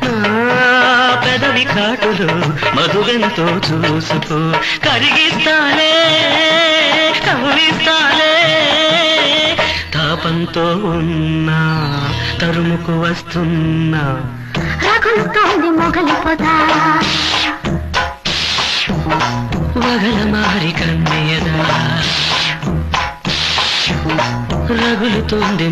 నా పెదవి కాటులు మధువెంతో చూసుకో కరిగిస్తాలే కవ్విస్తాలే తాపంతో ఉన్నా తరుముకు వస్తున్నా రగులుతోంది మొగలిపోతా వగల మారి కన్నయ్యదా రగులుతోంది